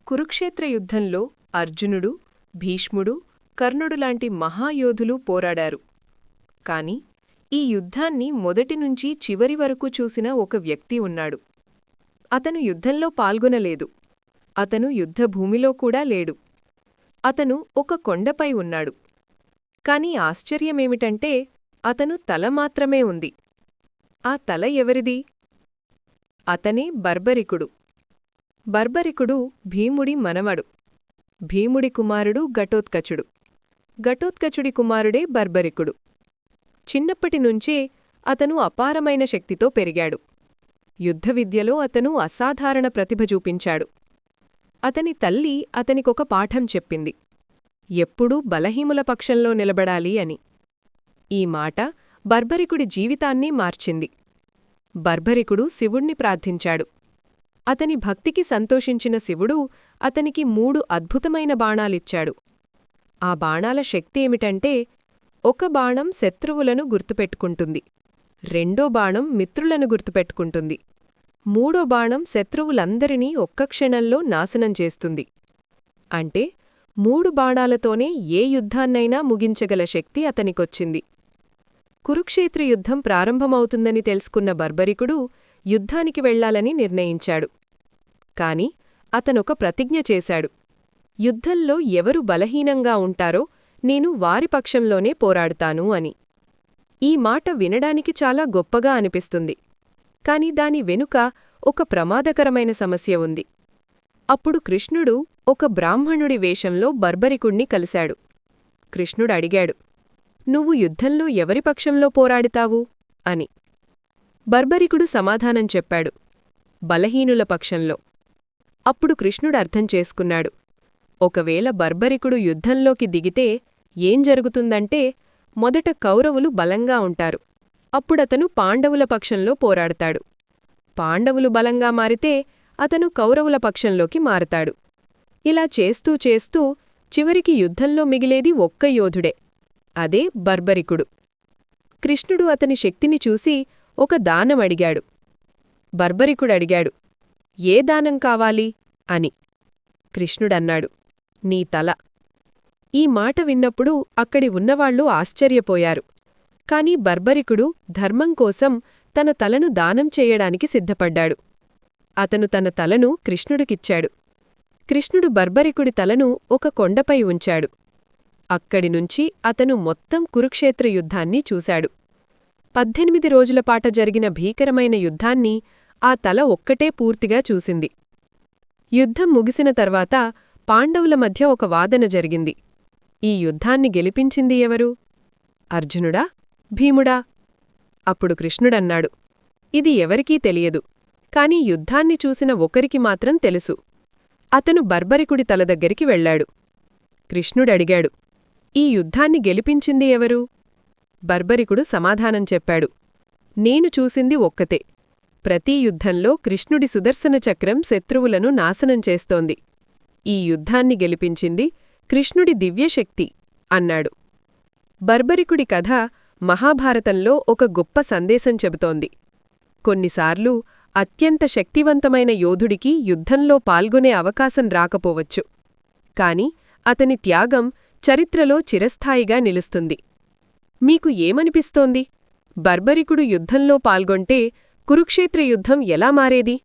కురుక్షేత్ర యుద్ధంలో అర్జునుడు, భీష్ముడు, కర్ణుడులాంటి మహాయోధులు పోరాడారు. కాని ఈ యుద్ధాన్ని మొదటినుంచి చివరి వరకు చూసిన ఒక వ్యక్తి ఉన్నాడు. అతను యుద్ధంలో పాల్గొనలేదు. అతను యుద్ధభూమిలో కూడా లేడు. అతను ఒక కొండపై ఉన్నాడు. కాని ఆశ్చర్యమేమిటంటే అతను తల మాత్రమే ఉంది. ఆ తల ఎవరిది? అతనే బర్బరికుడు. బర్బరికుడు భీముడి మనవడు. భీముడి కుమారుడు ఘటోత్కచుడు. ఘటోత్కచుడి కుమారుడే బర్బరికుడు. చిన్నప్పటినుంచే అతను అపారమైన శక్తితో పెరిగాడు. యుద్ధవిద్యలో అతను అసాధారణ ప్రతిభ చూపించాడు. అతని తల్లి అతనికొక పాఠం చెప్పింది. ఎప్పుడూ బలహీనుల పక్షంలో నిలబడాలి అని. ఈ మాట బర్బరికుడి జీవితాన్ని మార్చింది. బర్బరికుడు శివుణ్ణి ప్రార్థించాడు. అతని భక్తికి సంతోషించిన శివుడు అతనికి 3 అద్భుతమైన బాణాలిచ్చాడు. ఆ బాణాల శక్తి ఏమిటంటే, ఒక బాణం శత్రువులను గుర్తుపెట్టుకుంటుంది, రెండో బాణం మిత్రులను గుర్తుపెట్టుకుంటుంది, మూడో బాణం శత్రువులందరినీ ఒక్క క్షణంలో నాశనం చేస్తుంది. అంటే 3 బాణాలతోనే ఏ యుద్ధాన్నైనా ముగించగల శక్తి అతనికొచ్చింది. కురుక్షేత్ర యుద్ధం ప్రారంభమవుతుందని తెలుసుకున్న బర్బరికుడు యుద్ధానికి వెళ్లాలని నిర్ణయించాడు. కాని అతనొక ప్రతిజ్ఞ చేశాడు. యుద్ధంలో ఎవరు బలహీనంగా ఉంటారో నేను వారి పక్షంలోనే పోరాడుతాను అని. ఈ మాట వినడానికి చాలా గొప్పగా అనిపిస్తుంది. కాని దాని వెనుక ఒక ప్రమాదకరమైన సమస్య ఉంది. అప్పుడు కృష్ణుడు ఒక బ్రాహ్మణుడి వేషంలో బర్బరికుణ్ణి కలిశాడు. కృష్ణుడడిగాడు, "నువ్వు యుద్ధంలో ఎవరి పక్షంలో పోరాడుతావు?" అని. బర్బరికుడు సమాధానం చెప్పాడు, "బలహీనుల పక్షంలో." అప్పుడు కృష్ణుడు అర్థం చేసుకున్నాడు. ఒకవేళ బర్బరికుడు యుద్ధంలోకి దిగితే ఏం జరుగుతుందంటే, మొదట కౌరవులు బలంగా ఉంటారు. అప్పుడతను పాండవుల పక్షంలో పోరాడతాడు. పాండవులు బలంగా మారితే అతను కౌరవుల పక్షంలోకి మారతాడు. ఇలా చేస్తూ చేస్తూ చివరికి యుద్ధంలో మిగిలేది ఒక్క యోధుడే. అదే బర్బరికుడు. కృష్ణుడు అతని శక్తిని చూసి ఒక దానం అడిగాడు. బర్బరికుడడిగాడు, "ఏ దానం కావాలి?" అని. కృష్ణుడన్నాడు, "నీ తల." ఈ మాట విన్నప్పుడు అక్కడి ఉన్నవాళ్లు ఆశ్చర్యపోయారు. కాని బర్బరికుడు ధర్మం కోసం తన తలను దానం చేయడానికి సిద్ధపడ్డాడు. అతను తన తలను కృష్ణుడికిచ్చాడు. కృష్ణుడు బర్బరికుడి తలను ఒక కొండపై ఉంచాడు. అక్కడినుంచి అతను మొత్తం కురుక్షేత్ర యుద్ధాన్ని చూశాడు. 18 రోజులపాట జరిగిన భీకరమైన యుద్ధాన్ని ఆ తల ఒక్కటే పూర్తిగా చూసింది. యుద్ధం ముగిసిన తర్వాత పాండవుల మధ్య ఒక వాదన జరిగింది. ఈ యుద్ధాన్ని గెలిపించింది ఎవరు? అర్జునుడా, భీముడా? అప్పుడు కృష్ణుడన్నాడు, "ఇది ఎవరికీ తెలియదు. కాని యుద్ధాన్ని చూసిన ఒకరికి మాత్రం తెలుసు." అతను బర్బరికుడి తల దగ్గరికి వెళ్లాడు. కృష్ణుడడిగాడు, "ఈ యుద్ధాన్ని గెలిపించింది ఎవరు?" బర్బరికుడు సమాధానం చెప్పాడు, "నేను చూసింది ఒక్కతే. ప్రతి యుద్ధంలో కృష్ణుడి సుదర్శన చక్రం శత్రువులను నాశనం చేస్తోంది. ఈ యుద్ధాన్ని గెలిపించింది కృష్ణుడి దివ్యశక్తి" అన్నాడు. బర్బరికుడి కథ మహాభారతంలో ఒక గొప్ప సందేశం చెబుతోంది. కొన్నిసార్లు అత్యంత శక్తివంతమైన యోధుడికి యుద్ధంలో పాల్గొనే అవకాశం రాకపోవచ్చు. కాని అతని త్యాగం చరిత్రలో చిరస్థాయిగా నిలుస్తుంది. మీకు ఏమనిపిస్తోంది? బర్బరికుడు యుద్ధంలో పాల్గొంటే కురుక్షేత్ర యుద్ధం ఎలా మారేది?